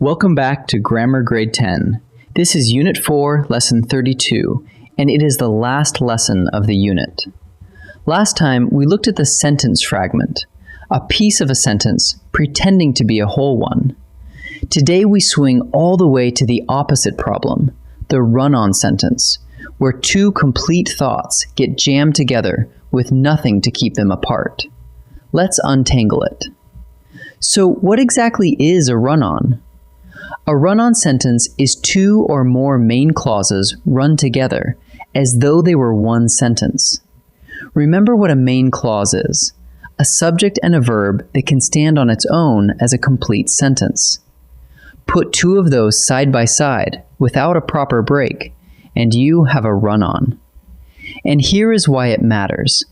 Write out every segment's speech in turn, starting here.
Welcome back to Grammar Grade 10. This is Unit 4, Lesson 32, and it is the last lesson of the unit. Last time, we looked at the sentence fragment, a piece of a sentence pretending to be a whole one. Today, we swing all the way to the opposite problem, the run-on sentence, where two complete thoughts get jammed together with nothing to keep them apart. Let's untangle it. So, what exactly is a run-on? A run-on sentence is two or more main clauses run together as though they were one sentence. Remember what a main clause is: a subject and a verb that can stand on its own as a complete sentence. Put two of those side by side without a proper break, and you have a run-on. And here is why it matters.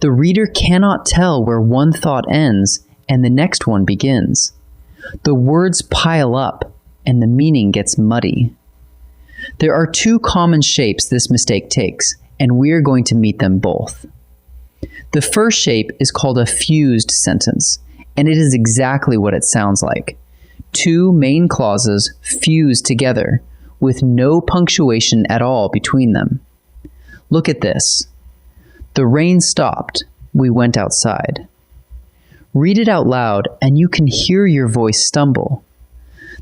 The reader cannot tell where one thought ends and the next one begins. The words pile up, and the meaning gets muddy. There are two common shapes this mistake takes, and we're going to meet them both. The first shape is called a fused sentence, and it is exactly what it sounds like. Two main clauses fused together, with no punctuation at all between them. Look at this. The rain stopped. We went outside. Read it out loud, and you can hear your voice stumble.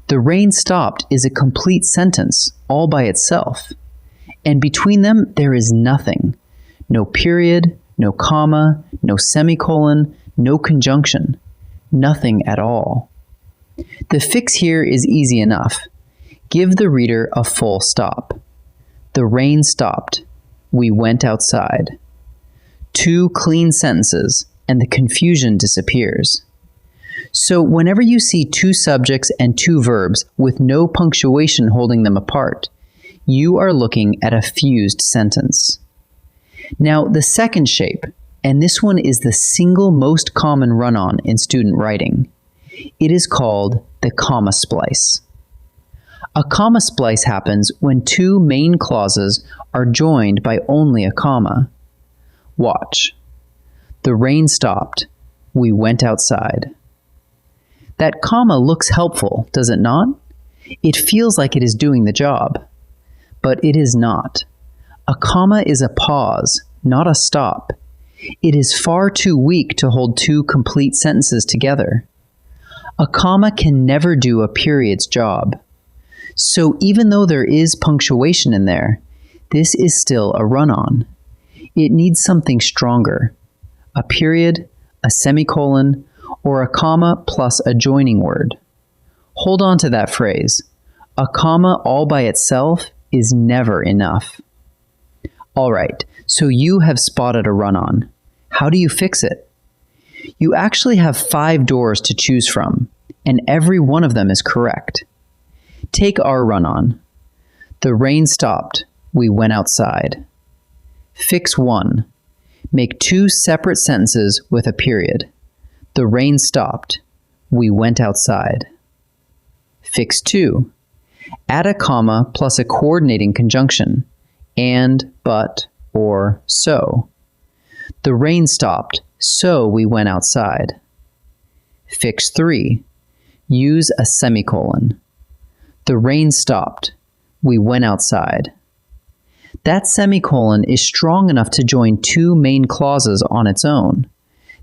The rain stopped is a complete sentence all by itself. And between them, there is nothing. No period, no comma, no semicolon, no conjunction. Nothing at all. The fix here is easy enough. Give the reader a full stop. The rain stopped. We went outside. Two clean sentences, and the confusion disappears. So whenever you see two subjects and two verbs with no punctuation holding them apart, you are looking at a fused sentence. Now, the second shape, and this one is the single most common run-on in student writing. It is called the comma splice. A comma splice happens when two main clauses are joined by only a comma. Watch. The rain stopped. We went outside. That comma looks helpful, does it not? It feels like it is doing the job. But it is not. A comma is a pause, not a stop. It is far too weak to hold two complete sentences together. A comma can never do a period's job. So even though there is punctuation in there, this is still a run-on. It needs something stronger. A period, a semicolon, or a comma plus a joining word. Hold on to that phrase. A comma all by itself is never enough. All right, so you have spotted a run-on. How do you fix it? You actually have 5 doors to choose from, and every one of them is correct. Take our run-on. The rain stopped. We went outside. Fix 1. Make 2 separate sentences with a period. The rain stopped. We went outside. Fix 2. Add a comma plus a coordinating conjunction, and, but, or, so. The rain stopped, so we went outside. Fix 3. Use a semicolon. The rain stopped. We went outside. That semicolon is strong enough to join two main clauses on its own.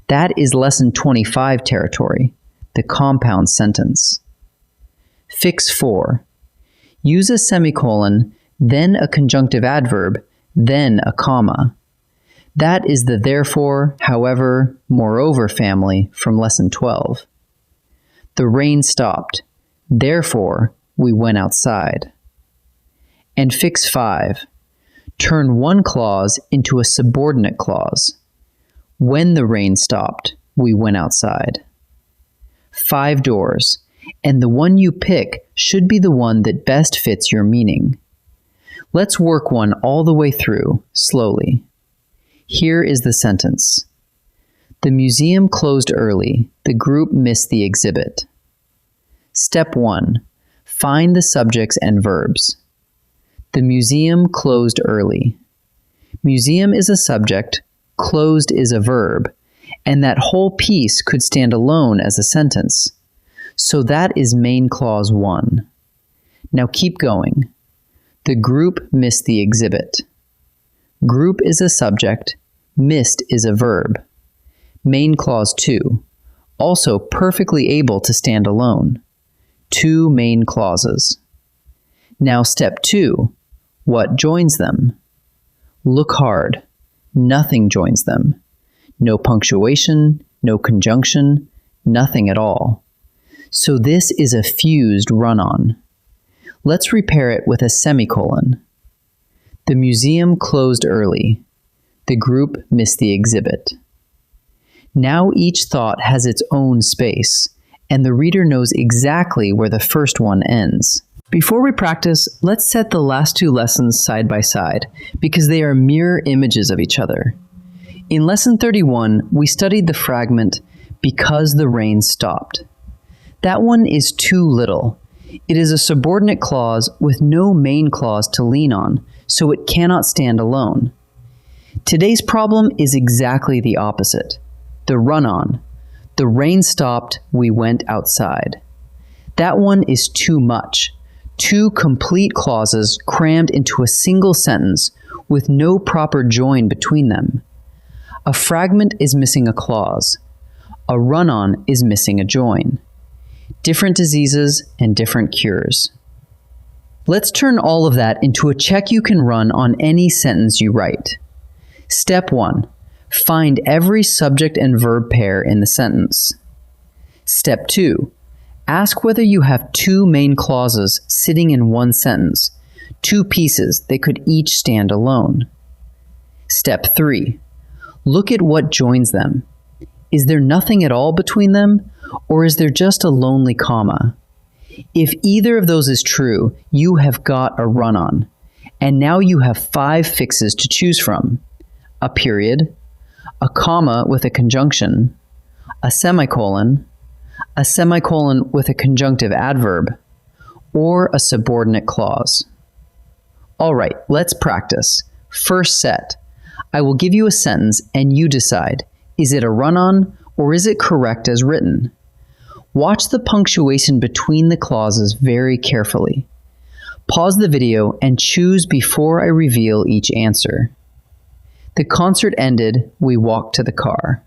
That is Lesson 25 territory, the compound sentence. Fix 4. Use a semicolon, then a conjunctive adverb, then a comma. That is the therefore, however, moreover family from Lesson 12. The rain stopped. Therefore, we went outside. And fix 5. Turn one clause into a subordinate clause. When the rain stopped, we went outside. 5 doors, and the one you pick should be the one that best fits your meaning. Let's work one all the way through, slowly. Here is the sentence. The museum closed early. The group missed the exhibit. Step 1. Find the subjects and verbs. The museum closed early. Museum is a subject, closed is a verb, and that whole piece could stand alone as a sentence. So that is main clause 1. Now keep going. The group missed the exhibit. Group is a subject, missed is a verb. Main clause 2, also perfectly able to stand alone. 2 main clauses. Now step 2, what joins them? Look hard. Nothing joins them. No punctuation, no conjunction, nothing at all. So this is a fused run-on. Let's repair it with a semicolon. The museum closed early. The group missed the exhibit. Now each thought has its own space, and the reader knows exactly where the first one ends. Before we practice, let's set the last 2 lessons side by side, because they are mirror images of each other. In Lesson 31, we studied the fragment, because the rain stopped. That one is too little. It is a subordinate clause with no main clause to lean on, so it cannot stand alone. Today's problem is exactly the opposite. The run-on. The rain stopped, we went outside. That one is too much. 2 complete clauses crammed into a single sentence with no proper join between them. A fragment is missing a clause. A run-on is missing a join. Different diseases and different cures. Let's turn all of that into a check you can run on any sentence you write. Step 1. Find every subject and verb pair in the sentence. Step 2. Ask whether you have 2 main clauses sitting in one sentence, 2 pieces that could each stand alone. Step 3. Look at what joins them. Is there nothing at all between them, or is there just a lonely comma? If either of those is true, you have got a run-on, and now you have 5 fixes to choose from: a period, a comma with a conjunction, a semicolon with a conjunctive adverb, or a subordinate clause. All right, let's practice. First set. I will give you a sentence and you decide, is it a run-on or is it correct as written? Watch the punctuation between the clauses very carefully. Pause the video and choose before I reveal each answer. The concert ended, we walked to the car.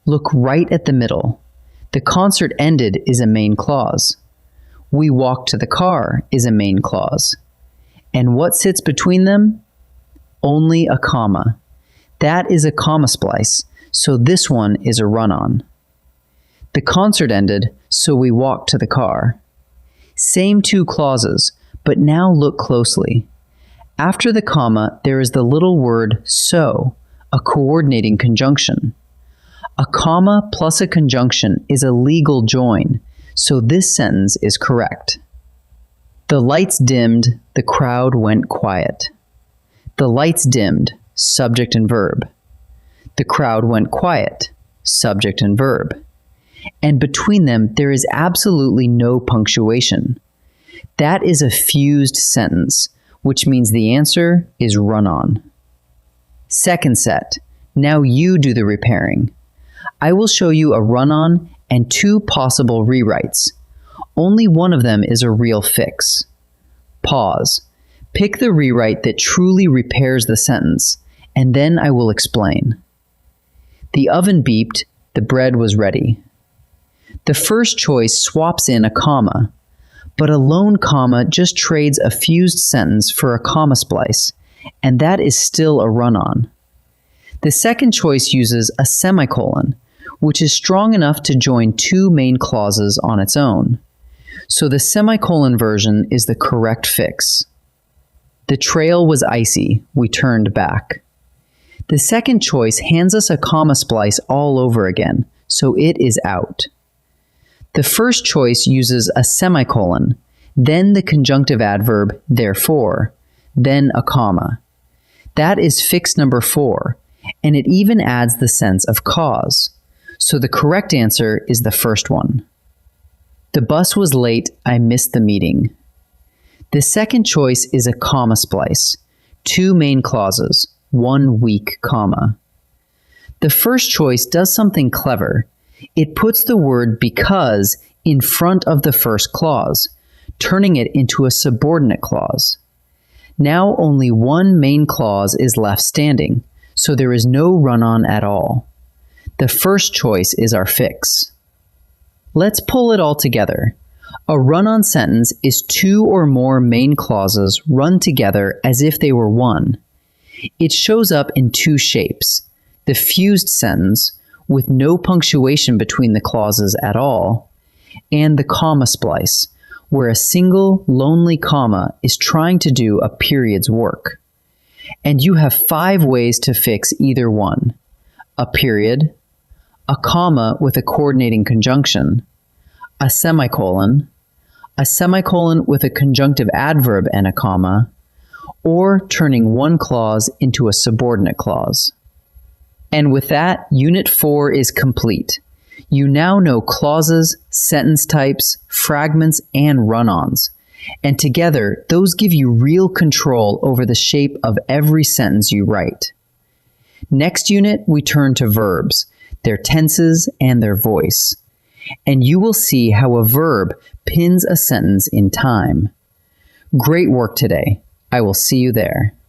Look right at the middle. The concert ended is a main clause. We walked to the car is a main clause. And what sits between them? Only a comma. That is a comma splice, so this one is a run-on. The concert ended, so we walked to the car. Same 2 clauses, but now look closely. After the comma, there is the little word so, a coordinating conjunction. A comma plus a conjunction is a legal join, so this sentence is correct. The lights dimmed, the crowd went quiet. The lights dimmed, subject and verb. The crowd went quiet, subject and verb. And between them, there is absolutely no punctuation. That is a fused sentence, which means the answer is run-on. Second set. Now you do the repairing. I will show you a run-on and 2 possible rewrites. Only one of them is a real fix. Pause. Pick the rewrite that truly repairs the sentence, and then I will explain. The oven beeped, the bread was ready. The first choice swaps in a comma, but a lone comma just trades a fused sentence for a comma splice, and that is still a run-on. The second choice uses a semicolon, which is strong enough to join 2 main clauses on its own. So the semicolon version is the correct fix. The trail was icy, we turned back. The second choice hands us a comma splice all over again, so it is out. The first choice uses a semicolon, then the conjunctive adverb therefore, then a comma. That is fix number 4, and it even adds the sense of cause. So the correct answer is the first one. The bus was late, I missed the meeting. The second choice is a comma splice, 2 main clauses, 1 weak comma. The first choice does something clever. It puts the word because in front of the first clause, turning it into a subordinate clause. Now only one main clause is left standing, so there is no run-on at all. The first choice is our fix. Let's pull it all together. A run-on sentence is two or more main clauses run together as if they were one. It shows up in two shapes: the fused sentence, with no punctuation between the clauses at all, and the comma splice, where a single, lonely comma is trying to do a period's work. And you have 5 ways to fix either one: a period, a comma with a coordinating conjunction, a semicolon with a conjunctive adverb and a comma, or turning one clause into a subordinate clause. And with that, Unit 4 is complete. You now know clauses, sentence types, fragments, and run-ons. And together, those give you real control over the shape of every sentence you write. Next unit, we turn to verbs, their tenses, and their voice. And you will see how a verb pins a sentence in time. Great work today. I will see you there.